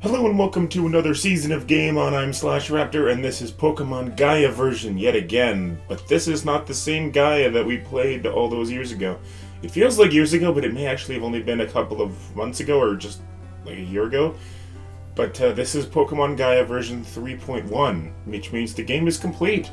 Hello and welcome to another season of Game On. I'm Slash Raptor, and this is Pokemon Gaia version yet again. But this is not the same Gaia that we played all those years ago. It feels like years ago, but it may actually have only been a couple of months ago, or just like a year ago. But this is Pokemon Gaia version 3.1, which means the game is complete.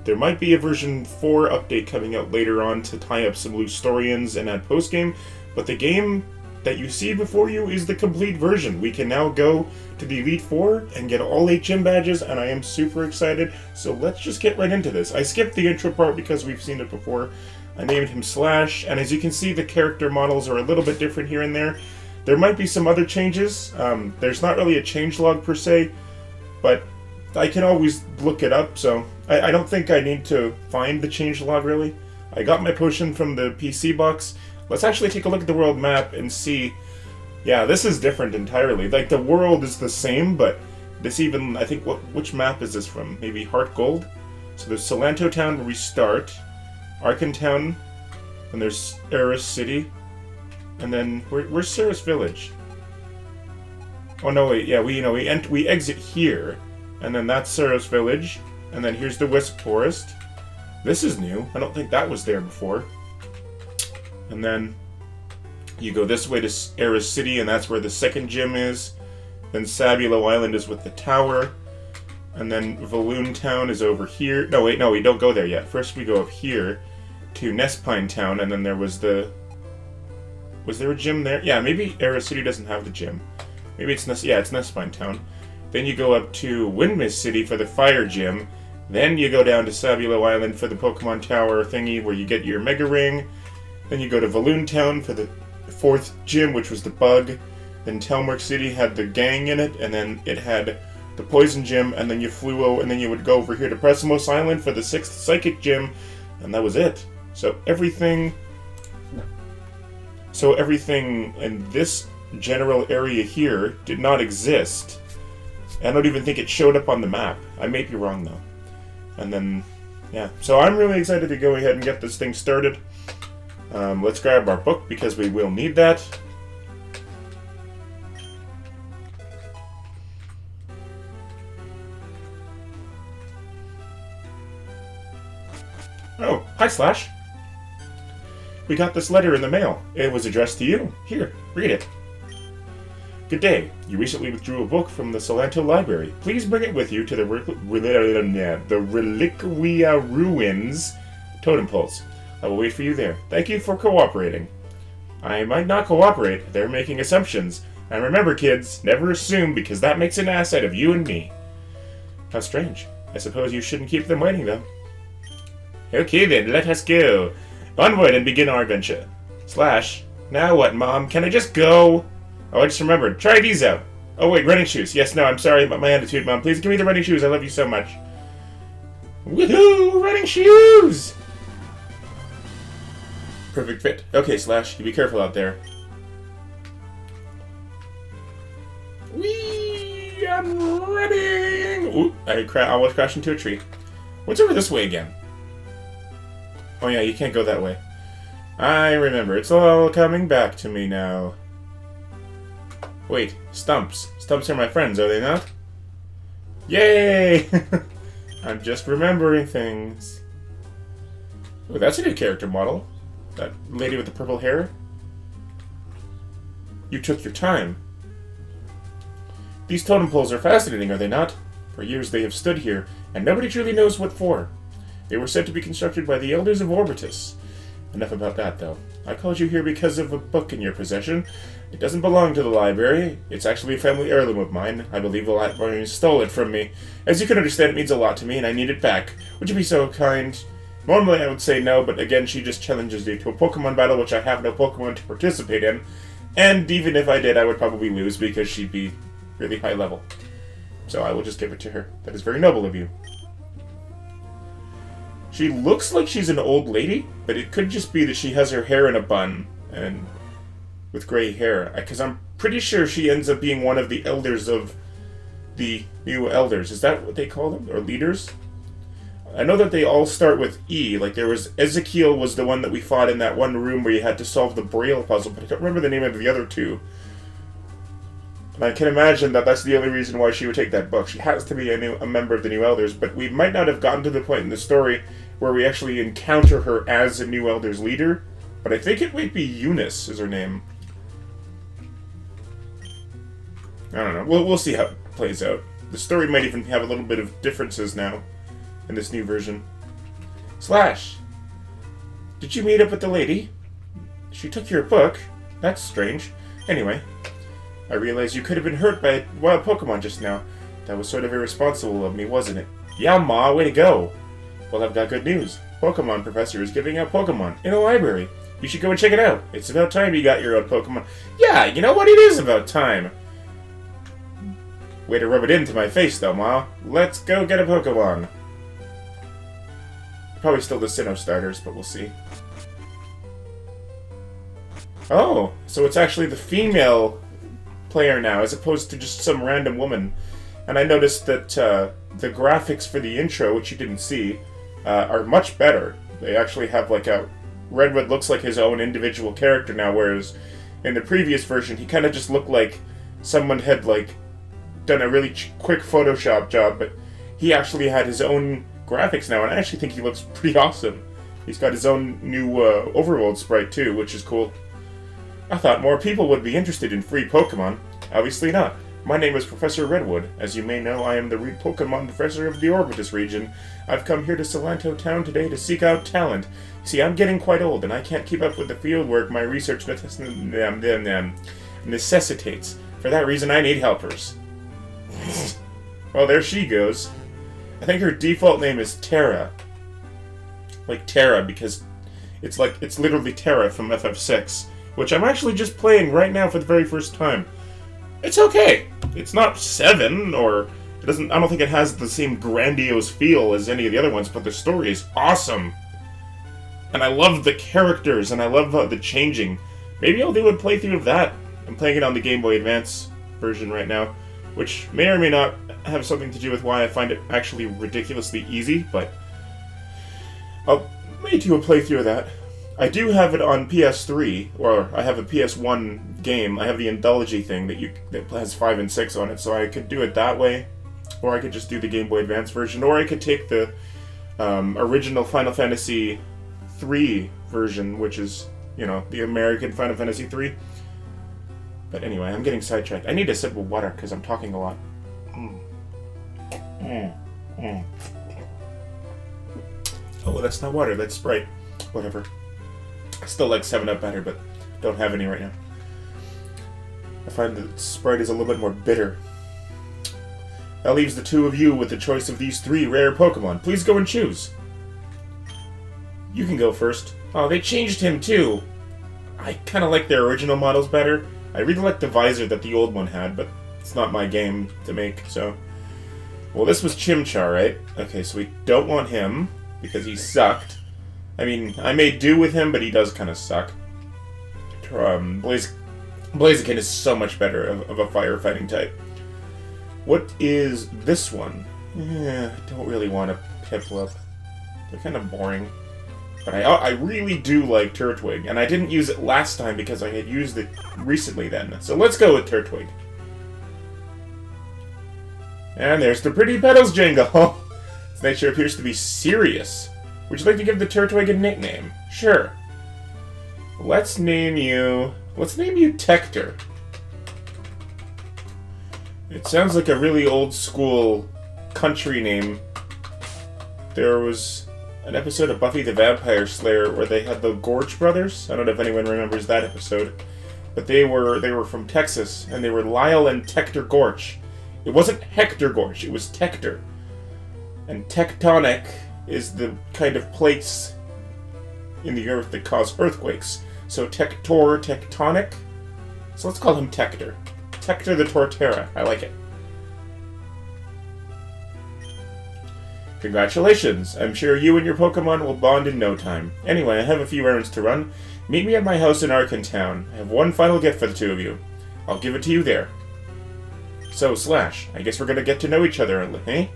There might be a version 4 update coming out later on to tie up some loose story ends and add post-game, but the game that you see before you is the complete version. We can now go to the Elite Four and get all 8 gym badges, and I am super excited, so let's just get right into this. I skipped the intro part because we've seen it before. I named him Slash, and as you can see, the character models are a little bit different here and there. There might be some other changes. There's not really a changelog per se, but I can always look it up, so I don't think I need to find the changelog really. I got my potion from the PC box. Let's actually take a look at the world map and see. Yeah, this is different entirely. Like, the world is the same, but this even, I think, which map is this from? Maybe Heart Gold? So there's Solanto Town where we start, Arkan Town, and there's Eris City, and then, where's Ceres Village? Oh no, wait, yeah, we exit here, and then that's Ceres Village, and then here's the Wisp Forest. This is new. I don't think that was there before. And then you go this way to Eris City, and that's where the second gym is. Then Sabulo Island is with the tower. And then Valoon Town is over here. No, wait, no, we don't go there yet. First we go up here to Nestpine Town, and then there was the... Was there a gym there? Yeah, maybe Eris City doesn't have the gym. Maybe it's it's Nestpine Town. Then you go up to Windmist City for the fire gym. Then you go down to Sabulo Island for the Pokemon Tower thingy where you get your Mega Ring. Then you go to Valoon Town for the 4th gym, which was the bug. Then Telmark City had the gang in it, and then it had the poison gym, and then you and then you would go over here to Pressimos Island for the 6th psychic gym, and that was it. So everything in this general area here did not exist. I don't even think it showed up on the map. I may be wrong though. And then, yeah. So I'm really excited to go ahead and get this thing started. Let's grab our book because we will need that. Oh, hi Slash. We got this letter in the mail. It was addressed to you. Here, read it. Good day. You recently withdrew a book from the Solanto Library. Please bring it with you to the Reliquia Ruins Totem Poles. I will wait for you there. Thank you for cooperating. I might not cooperate. They're making assumptions. And remember, kids, never assume because that makes an ass out of you and me. How strange. I suppose you shouldn't keep them waiting, though. Okay then, let us go. Onward and begin our adventure. Slash. Now what, Mom? Can I just go? Oh, I just remembered. Try these out. Oh wait, running shoes. Yes, no, I'm sorry about my attitude, Mom. Please give me the running shoes. I love you so much. Woohoo! Running shoes! Perfect fit. Okay, Slash, you be careful out there. Whee! I'm running! Ooh, I almost crashed into a tree. What's over this way again? Oh yeah, you can't go that way. I remember. It's all coming back to me now. Wait, Stumps. Stumps are my friends, are they not? Yay! I'm just remembering things. Oh, that's a new character model. That lady with the purple hair? You took your time. These totem poles are fascinating, are they not? For years they have stood here, and nobody truly knows what for. They were said to be constructed by the elders of Orbtus. Enough about that, though. I called you here because of a book in your possession. It doesn't belong to the library. It's actually a family heirloom of mine. I believe the librarian stole it from me. As you can understand, it means a lot to me, and I need it back. Would you be so kind? Normally I would say no, but again she just challenges you to a Pokemon battle which I have no Pokemon to participate in. And even if I did, I would probably lose because she'd be really high level. So I will just give it to her. That is very noble of you. She looks like she's an old lady, but it could just be that she has her hair in a bun and with gray hair. Because I'm pretty sure she ends up being one of the elders of the new elders. Is that what they call them? Or leaders? I know that they all start with E. Like there was Ezekiel was the one that we fought in that one room where you had to solve the Braille puzzle, but I don't remember the name of the other two. And I can imagine that that's the only reason why she would take that book. She has to be a member of the New Elders, but we might not have gotten to the point in the story where we actually encounter her as a New Elders leader. But I think it might be Eunice is her name. I don't know. We'll see how it plays out. The story might even have a little bit of differences now in this new version. Slash, did you meet up with the lady? She took your book. That's strange. Anyway, I realize you could have been hurt by a wild Pokemon just now. That was sort of irresponsible of me, wasn't it? Yeah, Ma, way to go. Well, I've got good news. Pokemon Professor is giving out Pokemon in a library. You should go and check it out. It's about time you got your own Pokemon. Yeah, you know what? It is about time. Way to rub it into my face, though, Ma. Let's go get a Pokemon. Probably still the Sinnoh starters, but we'll see. Oh, so it's actually the female player now, as opposed to just some random woman. And I noticed that the graphics for the intro, which you didn't see, are much better. They actually have like a... Redwood looks like his own individual character now, whereas in the previous version, he kind of just looked like someone had like done a really quick Photoshop job, but he actually had his own graphics now, and I actually think he looks pretty awesome. He's got his own new overworld sprite too, which is cool. I thought more people would be interested in free Pokemon. Obviously not. My name is Professor Redwood. As you may know, I am the Pokemon Professor of the Orbtus region. I've come here to Salanto Town today to seek out talent. See, I'm getting quite old, and I can't keep up with the field work my research necessitates. For that reason, I need helpers. Well, there she goes. I think her default name is Terra. Like Terra, because it's literally Terra from FF6, which I'm actually just playing right now for the very first time. It's okay. It's not 7, or it doesn't. I don't think it has the same grandiose feel as any of the other ones, but the story is awesome. And I love the characters, and I love the changing. Maybe I'll do a playthrough of that. I'm playing it on the Game Boy Advance version right now, which may or may not have something to do with why I find it actually ridiculously easy, but I'll maybe do a playthrough of that. I do have it on PS3, or I have a PS1 game. I have the Anthology thing that has 5 and 6 on it, so I could do it that way, or I could just do the Game Boy Advance version, or I could take the original Final Fantasy III version, which is, you know, the American Final Fantasy III. But anyway, I'm getting sidetracked. I need a sip of water because I'm talking a lot. Oh, that's not water, that's Sprite. Whatever. I still like 7-Up better, but don't have any right now. I find that Sprite is a little bit more bitter. That leaves the two of you with the choice of these 3 rare Pokemon. Please go and choose. You can go first. Oh, they changed him too. I kind of like their original models better. I really like the visor that the old one had, but it's not my game to make, so... Well, this was Chimchar, right? Okay, so we don't want him, because he sucked. I mean, I may do with him, but he does kind of suck. Blaziken is so much better of a firefighting type. What is this one? I don't really want a Piplup. They're kind of boring. But I really do like Turtwig, and I didn't use it last time because I had used it recently then. So let's go with Turtwig. And there's the pretty petals jingle. Its nature appears to be serious. Would you like to give the Turtwig a nickname? Sure. Let's name you Tector. It sounds like a really old school country name. There was an episode of Buffy the Vampire Slayer where they had the Gorge brothers. I don't know if anyone remembers that episode. But they were from Texas, and they were Lyle and Tector Gorge. It wasn't Hector Gorge, it was Tector. And tectonic is the kind of plates in the earth that cause earthquakes. So Tector, tectonic. So let's call him Tector. Tector the Torterra. I like it. Congratulations. I'm sure you and your Pokemon will bond in no time. Anyway, I have a few errands to run. Meet me at my house in Arkan Town. I have one final gift for the two of you. I'll give it to you there. So, Slash, I guess we're gonna get to know each other, eh?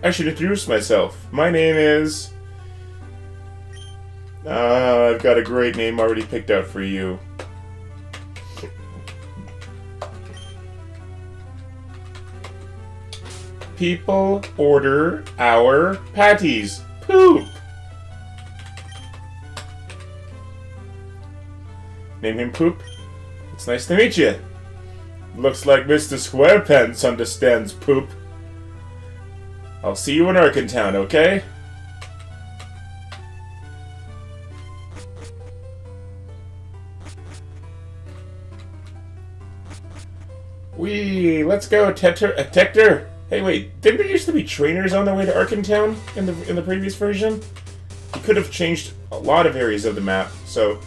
I should introduce myself. My name is... I've got a great name already picked out for you. People order our patties. Poop! Name him Poop. It's nice to meet you. Looks like Mr. Squarepants understands Poop. I'll see you in Arkentown, okay? Let's go, Tector. Hey, wait, didn't there used to be trainers on their way to Arkentown in the previous version? You could have changed a lot of areas of the map, so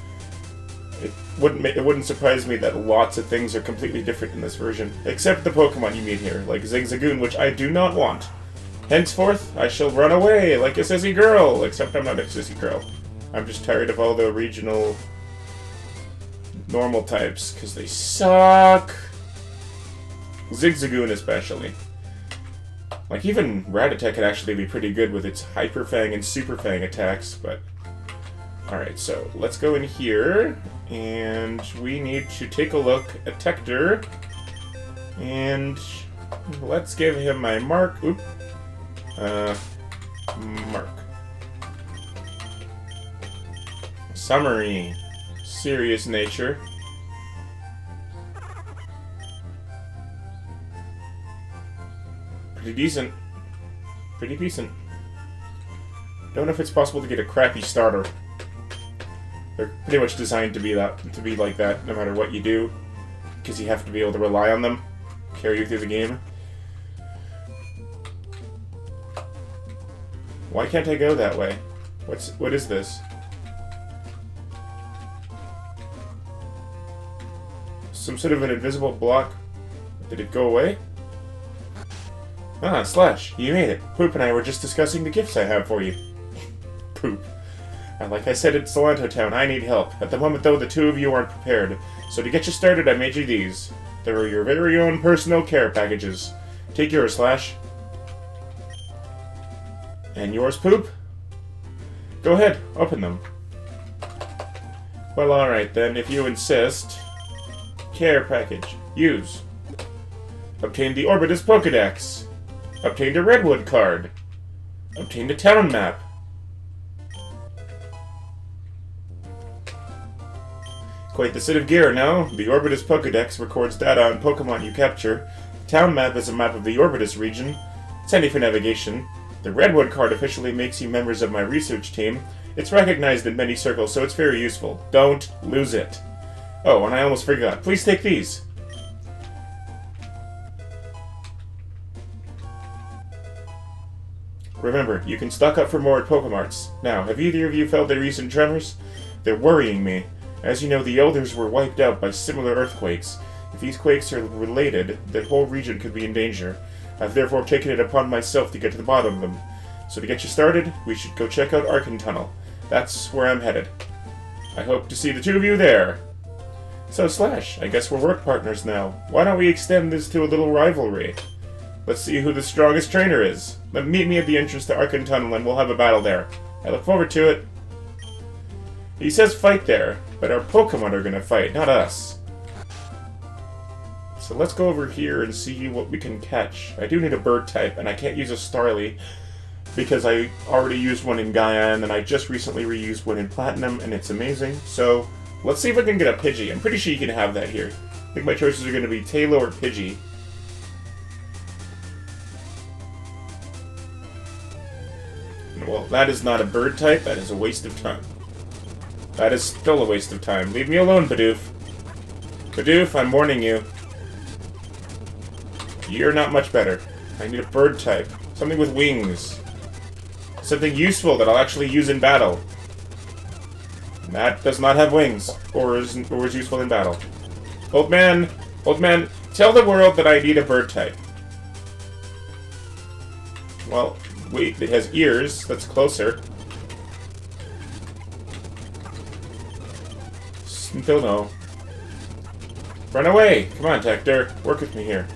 it wouldn't surprise me that lots of things are completely different in this version, except the Pokemon you meet here, like Zigzagoon, which I do not want. Henceforth, I shall run away like a sissy girl, except I'm not a sissy girl. I'm just tired of all the regional normal types, because they suck. Zigzagoon especially. Like, even Rattata could actually be pretty good with its Hyper Fang and Super Fang attacks, but... Alright, so let's go in here, and we need to take a look at Tector, and let's give him my mark. Oop. Mark. Summary. Serious nature. Pretty decent. Pretty decent. Don't know if it's possible to get a crappy starter. They're pretty much designed to be like that, no matter what you do, because you have to be able to rely on them, carry you through the game. Why can't I go that way? What is this? Some sort of an invisible block. Did it go away? Ah, Slash, you made it. Poop and I were just discussing the gifts I have for you. Poop. And like I said at Salanto Town, I need help. At the moment, though, the two of you aren't prepared. So to get you started, I made you these. They're your very own personal care packages. Take yours, Slash. And yours, Poop? Go ahead, open them. Well, alright then, if you insist. Care package. Use. Obtained the Orbtus Pokedex. Obtained a Redwood card. Obtained a town map. Quite the set of gear, no? The Orbtus Pokedex records data on Pokemon you capture. The town map is a map of the Orbtus region. It's handy for navigation. The Redwood card officially makes you members of my research team. It's recognized in many circles, so it's very useful. Don't lose it. Oh, and I almost forgot. Please take these. Remember, you can stock up for more at Pokemarts. Now, have either of you felt the recent tremors? They're worrying me. As you know, the Elders were wiped out by similar earthquakes. If these quakes are related, the whole region could be in danger. I've therefore taken it upon myself to get to the bottom of them. So to get you started, we should go check out Arken Tunnel. That's where I'm headed. I hope to see the two of you there. So Slash, I guess we're work partners now. Why don't we extend this to a little rivalry? Let's see who the strongest trainer is. Meet me at the entrance to Arken Tunnel and we'll have a battle there. I look forward to it. He says fight there, but our Pokemon are gonna fight, not us. So let's go over here and see what we can catch. I do need a bird type, and I can't use a Starly because I already used one in Gaia, and then I just recently reused one in Platinum, and it's amazing. So let's see if I can get a Pidgey. I'm pretty sure you can have that here. I think my choices are going to be Tailo or Pidgey. Well, that is not a bird type. That is a waste of time. That is still a waste of time. Leave me alone, Bidoof. Bidoof, I'm warning you. You're not much better. I need a bird type. Something with wings. Something useful that I'll actually use in battle. And that does not have wings, or is useful in battle. Old man, tell the world that I need a bird type. Well, wait, it has ears. That's closer. Still no. Run away! Come on, Tector. Work with me here.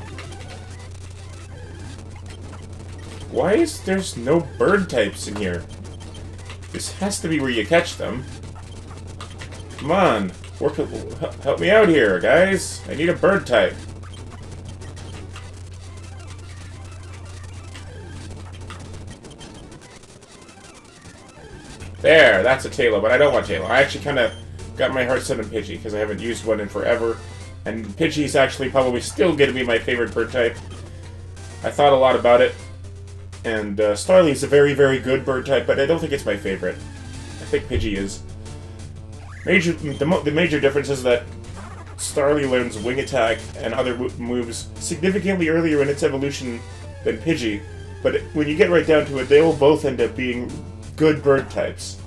Why is there's no bird types in here? This has to be where you catch them. Come on. Help me out here, guys. I need a bird type. There, that's a Tailo, but I don't want Tailo. I actually kind of got my heart set on Pidgey, because I haven't used one in forever. And Pidgey's actually probably still going to be my favorite bird type. I thought a lot about it. And Starly is a very, very good bird type, but I don't think it's my favorite. I think Pidgey is. The major difference is that Starly learns Wing Attack and other moves significantly earlier in its evolution than Pidgey, but when you get right down to it, they will both end up being good bird types.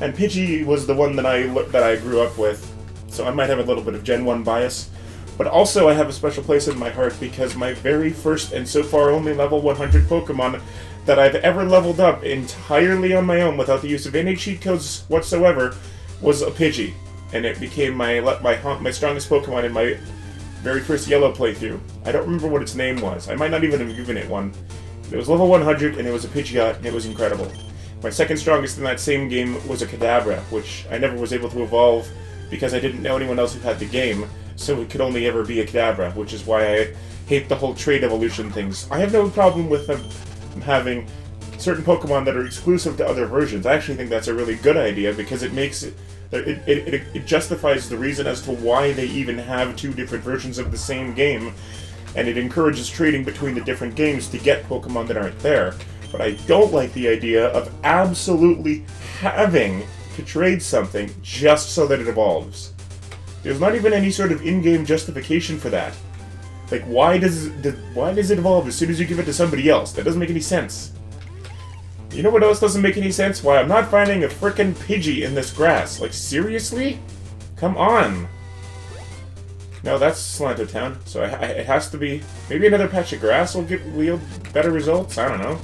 And Pidgey was the one that I grew up with, so I might have a little bit of Gen 1 bias. But also I have a special place in my heart because my very first and so far only level 100 Pokemon that I've ever leveled up entirely on my own without the use of any cheat codes whatsoever was a Pidgey. And it became my strongest Pokemon in my very first Yellow playthrough. I don't remember what its name was. I might not even have given it one. It was level 100 and it was a Pidgeot and it was incredible. My second strongest in that same game was a Kadabra, which I never was able to evolve because I didn't know anyone else who had the game, so it could only ever be a Kadabra, which is why I hate the whole trait evolution things. I have no problem with them having certain Pokemon that are exclusive to other versions. I actually think that's a really good idea because it makes it justifies the reason as to why they even have two different versions of the same game, and it encourages trading between the different games to get Pokemon that aren't there. But I don't like the idea of absolutely having to trade something just so that it evolves. There's not even any sort of in-game justification for that. Like, why does it evolve as soon as you give it to somebody else? That doesn't make any sense. You know what else doesn't make any sense? Why I'm not finding a frickin' Pidgey in this grass. Like, seriously? Come on! No, that's Slanto Town, so it has to be... Maybe another patch of grass will yield better results? I don't know.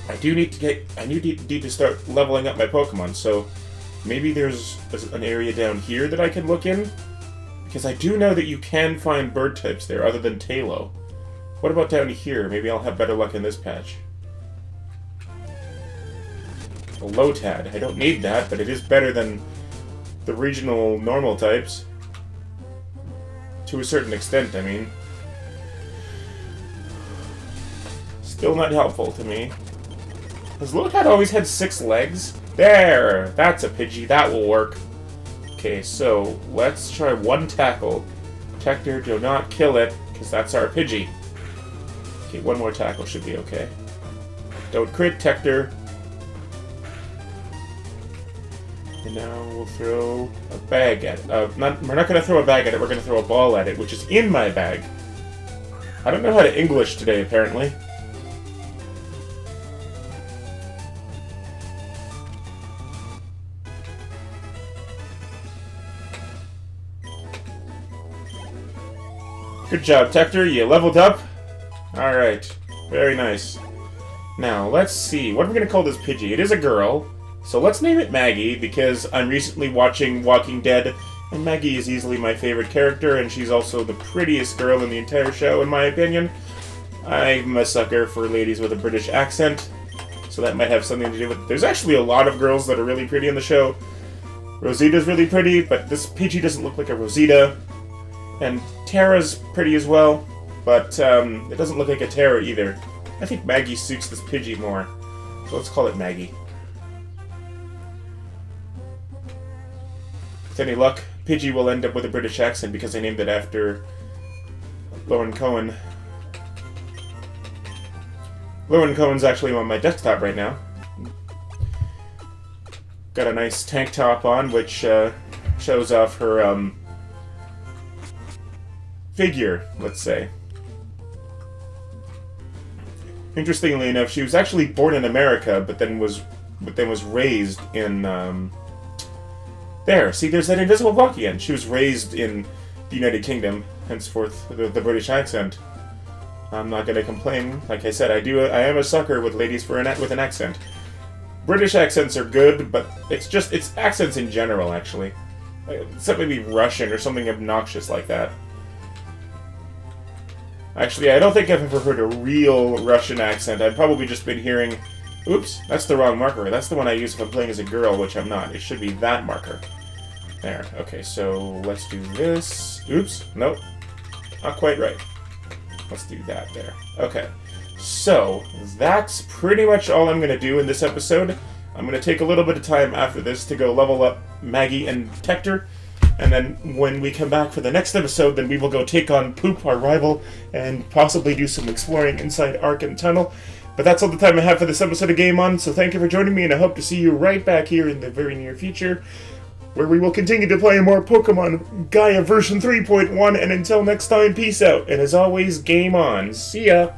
I need to start leveling up my Pokemon, so maybe there's an area down here that I can look in? Because I do know that you can find bird types there other than Tailo. What about down here? Maybe I'll have better luck in this patch. A Lotad. I don't need that, but it is better than the regional normal types. To a certain extent, I mean. Still not helpful to me. Has Lotad always had 6 legs? There! That's a Pidgey. That will work. Okay, so let's try one tackle. Tector, do not kill it, because that's our Pidgey. Okay, one more tackle should be okay. Don't crit, Tector. And now we'll throw a bag at it. We're not going to throw a bag at it, we're going to throw a ball at it, which is in my bag. I don't know how to English today, apparently. Good job, Tector. You leveled up. Alright. Very nice. Now, let's see. What are we going to call this Pidgey? It is a girl. So let's name it Maggie, because I'm recently watching Walking Dead, and Maggie is easily my favorite character, and she's also the prettiest girl in the entire show, in my opinion. I'm a sucker for ladies with a British accent, so that might have something to do with it. There's actually a lot of girls that are really pretty in the show. Rosita's really pretty, but this Pidgey doesn't look like a Rosita. And Terra's pretty as well, but it doesn't look like a Terra either. I think Maggie suits this Pidgey more, so let's call it Maggie. With any luck, Pidgey will end up with a British accent because I named it after Lauren Cohen. Lauren Cohen's actually on my desktop right now. Got a nice tank top on, which shows off her figure, let's say. Interestingly enough, she was actually born in America, but then was raised in there. See, there's that invisible block again. She was raised in the United Kingdom, henceforth the British accent. I'm not gonna complain. Like I said, I am a sucker with ladies with an accent. British accents are good, but it's accents in general, actually. Except maybe Russian or something obnoxious like that. Actually, I don't think I've ever heard a real Russian accent. I've probably just been hearing... Oops, that's the wrong marker. That's the one I use if I'm playing as a girl, which I'm not. It should be that marker. There. Okay, so let's do this. Oops, nope. Not quite right. Let's do that there. Okay. So, that's pretty much all I'm going to do in this episode. I'm going to take a little bit of time after this to go level up Maggie and Tector. And then when we come back for the next episode, then we will go take on Poop, our rival, and possibly do some exploring inside Arkham Tunnel. But that's all the time I have for this episode of Game On, so thank you for joining me, and I hope to see you right back here in the very near future, where we will continue to play more Pokemon Gaia version 3.1, and until next time, peace out, and as always, Game On. See ya!